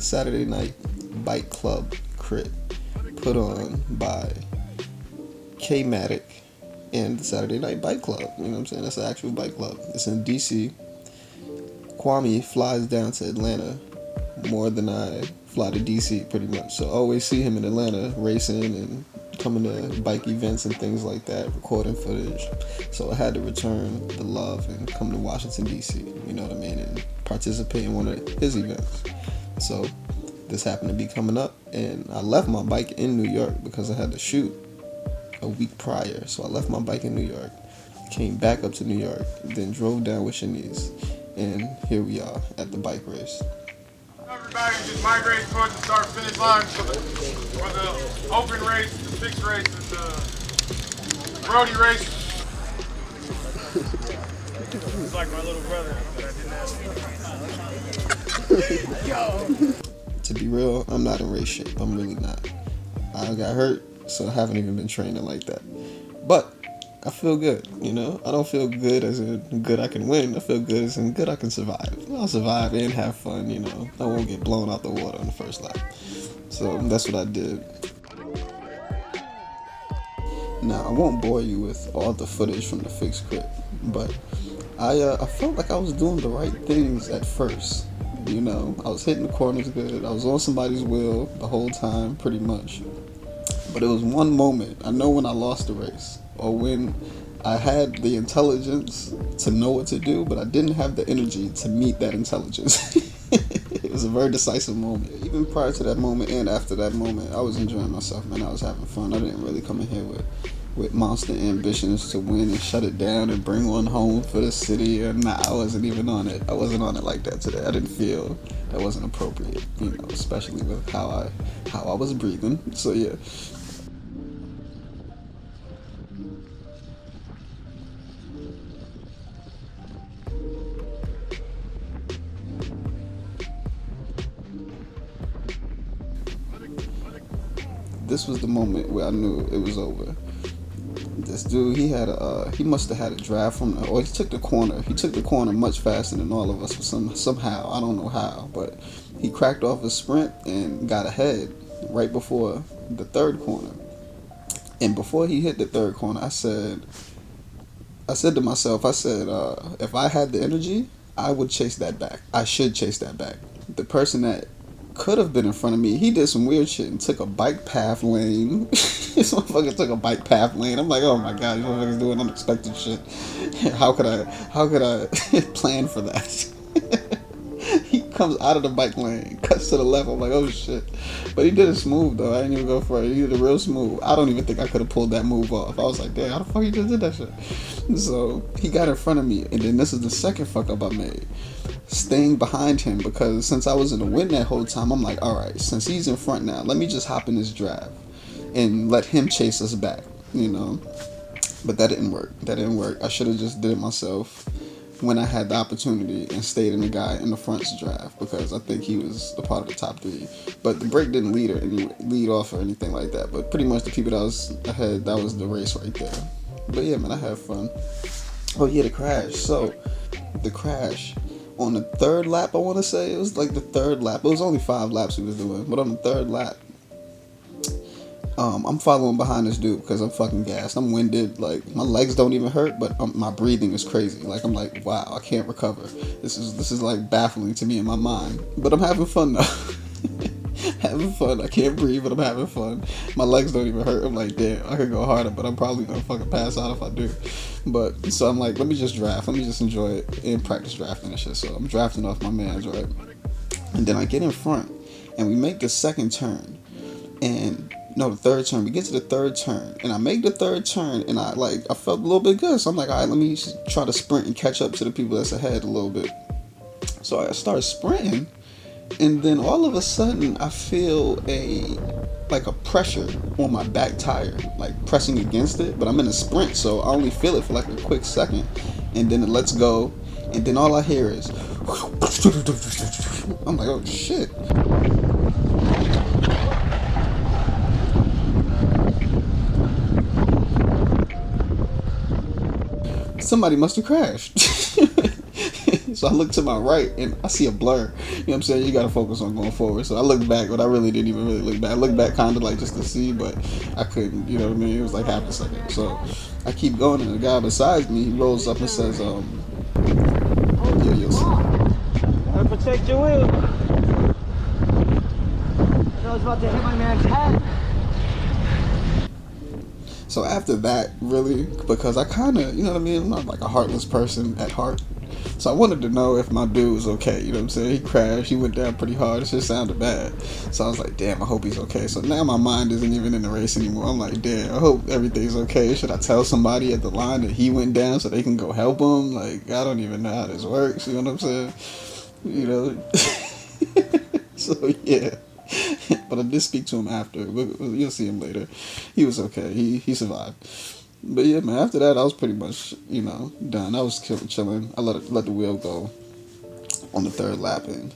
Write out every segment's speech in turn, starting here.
Saturday night bike club crit put on by Kmatic and the Saturday Night Bike Club. You know what I'm saying? That's an actual bike club. It's in DC. Kwame flies down to Atlanta more than I fly to DC, pretty much. So I always see him in Atlanta racing and coming to bike events and things like that, recording footage. So I had to return the love and come to Washington DC, you know what I mean, and participate in one of his events. So this happened to be coming up, and I left my bike in New York because I had to shoot a week prior. So I left my bike in New York, came back up to New York, then drove down with Shanice, and here we are at the bike race. Everybody just migrates towards the start-finish line for the open race, the fixed race, and the roadie race. It's like my little brother, but I didn't ask him. To be real, I'm not in race shape. I'm really not. I got hurt, so I haven't even been training like that. But I feel good, you know? I don't feel good as in good I can win. I feel good as in good I can survive. I'll survive and have fun, you know? I won't get blown out the water on the first lap. So that's what I did. Now, I won't bore you with all the footage from the fixed crit, but I felt like I was doing the right things at first. You know, I was hitting the corners good. I was on somebody's wheel the whole time, pretty much. But it was one moment, I know when I lost the race, or when I had the intelligence to know what to do, but I didn't have the energy to meet that intelligence. It was a very decisive moment. Even prior to that moment and after that moment, I was enjoying myself, man. I was having fun. I didn't really come in here with monster ambitions to win and shut it down and bring one home for the city. Or nah, I wasn't even on it. I wasn't on it like that today. I didn't feel that wasn't appropriate, you know, especially with how I was breathing. So yeah. This was the moment where I knew it was over. This dude, he must have had a drive from or he took the corner. He took the corner much faster than all of us somehow. I don't know how, but he cracked off a sprint and got ahead right before the third corner. And before he hit the third corner, I said to myself, if I had the energy, I would chase that back. I should chase that back. The person that could have been in front of me, he did some weird shit and took a bike path lane. This motherfucker took a bike path lane. I'm like, oh my god, this motherfucker's doing unexpected shit. How could I plan for that? He comes out of the bike lane, cuts to the left. I'm like, oh shit. But he did it smooth though. I didn't even go for it. He did it real smooth. I don't even think I could have pulled that move off. I was like, damn, how the fuck you just did that shit? So he got in front of me, and then this is the second fuck up I made. Staying behind him, because since I was in the win that whole time, I'm like, alright, since he's in front now, let me just hop in this drive and let him chase us back, you know? But that didn't work. I should have just did it myself when I had the opportunity and stayed in the guy in the front's drive, because I think he was a part of the top three. But the break didn't lead off or anything like that. But pretty much the people that was ahead, that was the race right there. But yeah, man, I had fun. Oh yeah, the crash. So the crash on the third lap, I want to say, it was like the third lap. It was only 5 laps we was doing, but on the third lap, I'm following behind this dude because I'm fucking gassed. I'm winded. Like, my legs don't even hurt, but my breathing is crazy. Like, I'm like, wow, I can't recover. This is like baffling to me in my mind. But I'm having fun though. Having fun. I can't breathe, but I'm having fun. My legs don't even hurt. I'm like, damn, I could go harder, but I'm probably gonna fucking pass out if I do. But so I'm like, let me just draft. Let me just enjoy it and practice drafting and shit. So I'm drafting off my man's, right? And then I get in front, and we make the second turn, and no, the third turn. We get to the third turn, and I make the third turn, and I felt a little bit good. So I'm like, all right, let me try to sprint and catch up to the people that's ahead a little bit. So I start sprinting, and then all of a sudden I feel a pressure on my back tire, like pressing against it. But I'm in a sprint, so I only feel it for like a quick second, and then it lets go, and then all I hear is, I'm like, oh shit. Somebody must have crashed. So I look to my right and I see a blur. You know what I'm saying? You gotta focus on going forward. So I looked back, but I really didn't even really look back. I looked back kind of like just to see, but I couldn't. You know what I mean? It was like half a second. So I keep going, and the guy beside me, he rolls up and says, "Yeah, you'll see." Protect your wheel. I was about to hit my man's head. So after that, really, because I kind of, you know what I mean, I'm not like a heartless person at heart. So I wanted to know if my dude was okay, you know what I'm saying? He crashed, he went down pretty hard, it just sounded bad. So I was like, damn, I hope he's okay. So now my mind isn't even in the race anymore. I'm like, damn, I hope everything's okay. Should I tell somebody at the line that he went down so they can go help him? Like, I don't even know how this works, you know what I'm saying? You know? So yeah. But I did speak to him after. You'll see him later. He was okay. He survived. But yeah, man, after that, I was pretty much, you know, done. I was chilling. I let the wheel go on the third lap and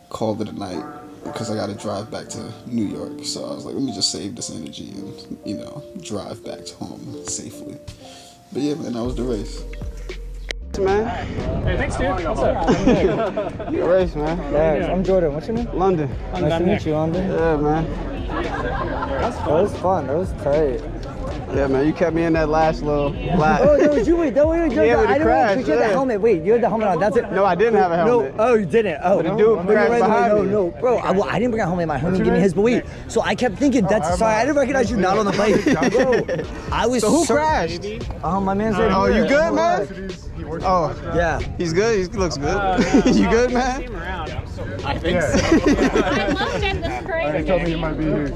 called it a night because I got to drive back to New York. So I was like, let me just save this energy and, you know, drive back home safely. But yeah, man, that was the race. Man. Hey, thanks, dude. What's up? Good race, man. Yeah, I'm Jordan. What's your name? London. Nice to meet you, London. Yeah, man. That was fun. That was tight. Yeah, man. You kept me in that last little lap. Oh, that was you. Wait, wait. Yeah, with the I didn't crash, think you had the yeah. helmet. Wait, you had the helmet on. That's it. No, I didn't have a helmet. No, oh, you didn't. Oh, The dude crashed behind me. No, bro. I didn't bring a helmet. My homie gave me his, but wait. So I kept thinking, sorry, I didn't recognize you not on the bike. Bro, I was So who crashed? Oh, my man's right Oh, here. you good, man? Oh, Yeah. he's good. He looks good. You good, man? I think so. I looked at the screen. They told me you might be here.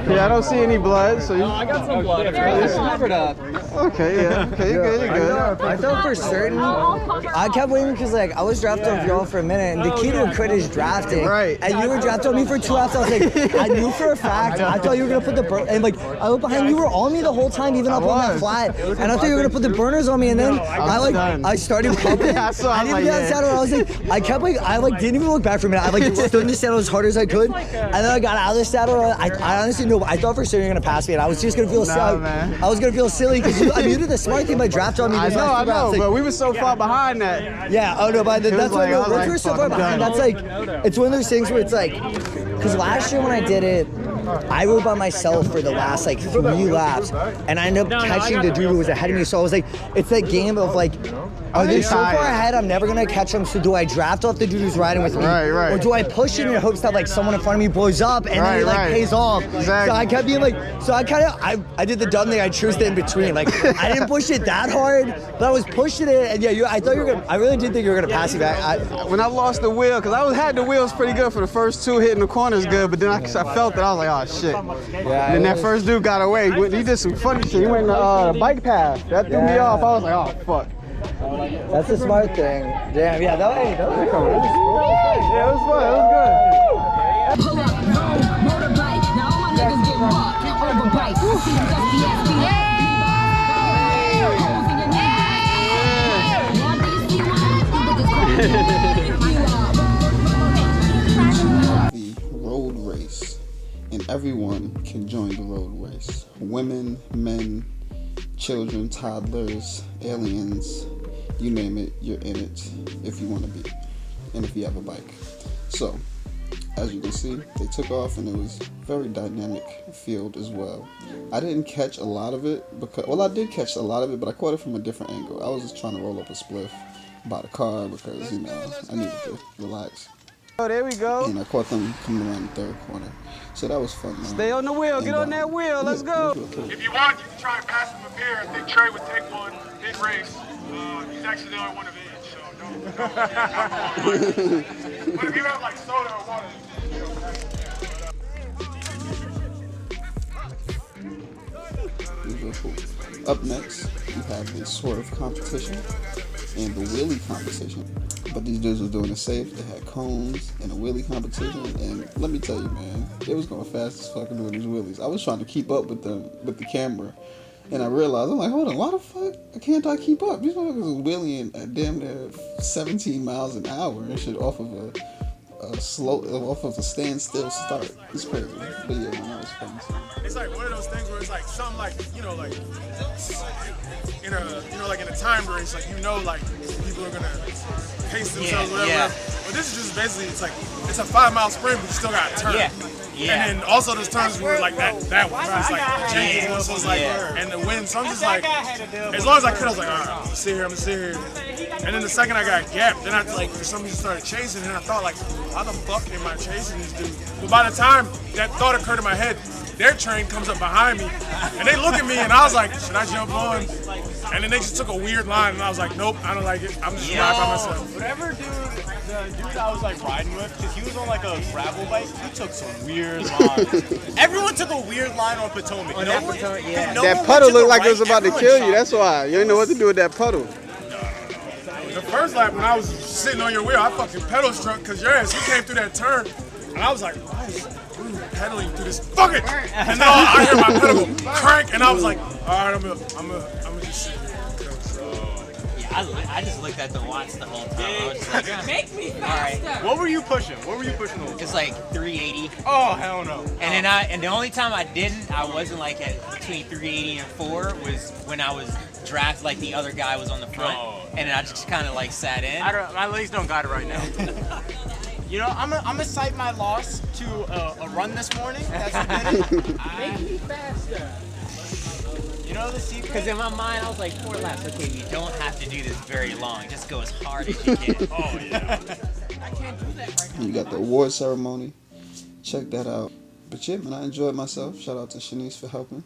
Yeah, I don't see any blood, so you. I got some blood. It's covered up. Okay, yeah. Okay, you're good. You're good. I thought for certain. I kept waiting because like I was drafted off y'all for a minute, and the kid who quit is drafting. Right. And you were drafted on me for 2 laps. I was like, I knew for a fact. I thought you were gonna put the and like I looked behind you were on me the whole time, even up on that flat. And I thought you were gonna put the burners on me, and then I started pumping. I saw. I didn't get on the saddle. I was like, I kept like I didn't even look back for a minute. I like stood in the saddle as hard as I could, and then I got out of the saddle. I honestly know. I thought for sure you were gonna pass me, and I was just gonna feel silly. Man. I was gonna feel silly because you did the smart thing by drafting on me. I know, Like, but we were so far behind that. yeah, oh no, but that's like, what I was like, we're so fuck, far I'm behind. done. That's like, it's one of those things where it's like, because last year when I did it, I rode by myself for the last like 3 laps, and I ended up catching the dude who was ahead of me. So I was like, it's that game of like, are they so far ahead I'm never gonna catch them? So do I draft off the dude who's riding with me, Right. or do I push it in hopes that like someone in front of me blows up and then it like pays off? Exactly. So I kept being like, so I did the dumb thing. I chose the in between. Like I didn't push it that hard, but I was pushing it, and yeah, I thought you were gonna. I really did think you were gonna pass me back. When I lost the wheel, because I had the wheels pretty good for the first 2, hitting the corners good, but then I felt it. I was like, oh shit. Yeah, And then that first dude got away. He did some funny shit. He went in the bike path. That threw me off. I was like, oh fuck. That's the smart thing. Damn, yeah, that was cool. Yeah, it was fun. It was good. Pull up, motorbike. Now all my niggas get rocked. Overbite. See them dusty ass beat up. Holes in your neck. Y'all niggas see what? The road race, and everyone can join the road race. Women, men, children, toddlers, aliens, you name it, you're in it if you want to be, and if you have a bike. So, as you can see, they took off, and it was a very dynamic field as well. I didn't catch a lot of it, I did catch a lot of it, but I caught it from a different angle. I was just trying to roll up a spliff by the car because, you know, I needed to relax. Oh, there we go. And I caught them coming around the third corner. So that was fun, man. Stay on the wheel. Get on that wheel. Let's go. If you want, you can try and pass him up here. I think Trey would take one mid-race. He's actually the only one of age, so don't. But if you have like soda or water, you know, pass it. Up next, we have the swerve competition and the wheelie competition. But these dudes was doing it safe. They had cones and a wheelie competition, and let me tell you, man, they was going fast as fucking doing these wheelies. I was trying to keep up with them with the camera, and I realized, I'm like, hold on, why the fuck can't I keep up? These motherfuckers was wheeling at damn near 17 miles an hour and shit off of slow off of a standstill start. It's crazy. But yeah, man, that was fun. It's like one of those things where it's like something like, like in a like in a timed race, like like people are gonna pace themselves, whatever. Yeah. But this is just basically it's a 5-mile sprint, but you still got to turn. Yeah. And then also those turns were like that one. It's like changes one, so it's like and the wind. So I'm just like, as long as I could, I was like, all right, I'm gonna sit here. And then the second I got gapped, then I for some reason started chasing, and I thought like, how the fuck am I chasing this dude? But by the time that thought occurred in my head, their train comes up behind me, and they look at me, and I was like, should I jump on? And then they just took a weird line, and I was like, nope, I don't like it. I'm just riding by myself. Whatever the dude I was like riding with, because he was on like a gravel bike, he took some weird lines. Everyone took a weird line on Potomac. That puddle looked like it was about to kill you. That's why. You didn't know what to do with that puddle. The first lap when I was sitting on your wheel, I fucking pedal struck because your ass, you came through that turn, and I was like, why is dude pedaling through this? Fuck it! And then I hear my pedal go crank, and I was like, all right, I'm gonna just sit here. I just looked at the watch the whole time. I was just like, Make me faster. right. What were you pushing? It's like 380. Oh, hell no. And then the only time I wasn't like at between 380 and 4 was when I was drafted, like the other guy was on the front. And then I just kind of like sat in. My legs don't got it right now. I'm gonna cite my loss to a run this morning. That's what did it. Make me faster. You know the secret? Because in my mind, I was like, 4 laps. Okay, you don't have to do this very long. Just go as hard as you can. Oh, yeah. I can't do that right now. You got the award ceremony. Check that out. But yeah, man, I enjoyed myself. Shout out to Shanice for helping.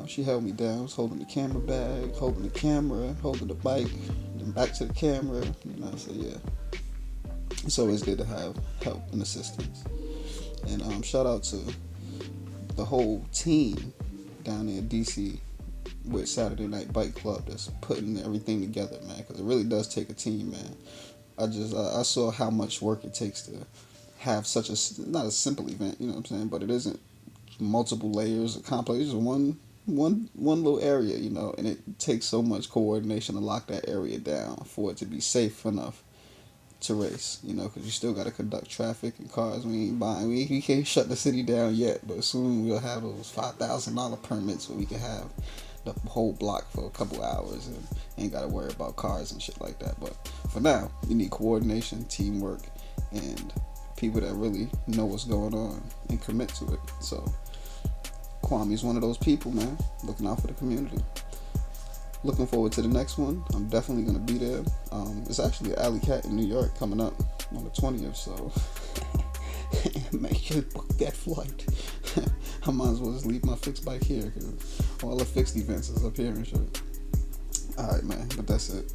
She held me down. I was holding the camera bag, holding the camera, holding the bike, then back to the camera. So yeah. It's always good to have help and assistance. And shout out to the whole team down there in DC with Saturday Night Bike Club that's putting everything together, man, because it really does take a team, man. I saw how much work it takes to have such not a simple event, you know what I'm saying, but it isn't multiple layers of complex. It's just one little area, and it takes so much coordination to lock that area down for it to be safe enough to race, because you still got to conduct traffic and cars. We can't shut the city down yet, but soon we'll have those $5,000 permits where we can have the whole block for a couple hours and ain't got to worry about cars and shit like that. But for now, you need coordination, teamwork, and people that really know what's going on and commit to it. So Kwame's one of those people, man, looking out for the community. Looking forward to the next one. I'm definitely going to be there. It's actually Alley Cat in New York coming up on the 20th, so make sure to book that flight. I might as well just leave my fixed bike here because all the fixed events is up here and shit. Alright, man, but that's it.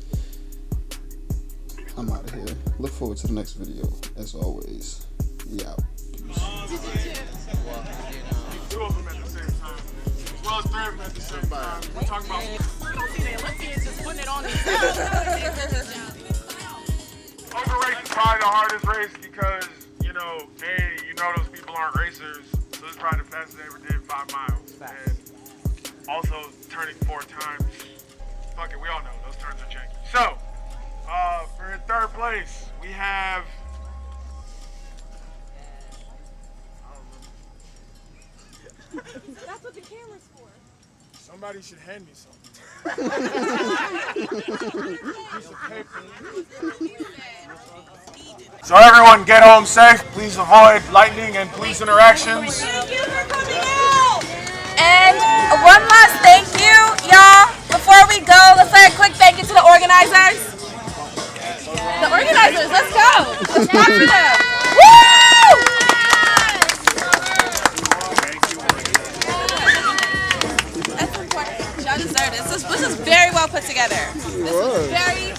I'm out of here. Look forward to the next video. As always, we out. Two of them at the same time. As well as 3 of them at the same time. We're talking about Just putting it on overrated is probably the hardest race because, those people aren't racers, so it's probably the fastest they ever did 5 miles. And also turning 4 times. Fuck it, we all know those turns are janky. So, for in 3rd place, we have That's what the camera's for. somebody should hand me something. So everyone get home safe. Please avoid lightning and police interactions. Thank you for coming out. And one last thank you, y'all. Before we go, let's say a quick thank you to the organizers. The organizers, let's go. Let's clap for them. Woo! That's important. Y'all deserve this. This was very well put together. This was very.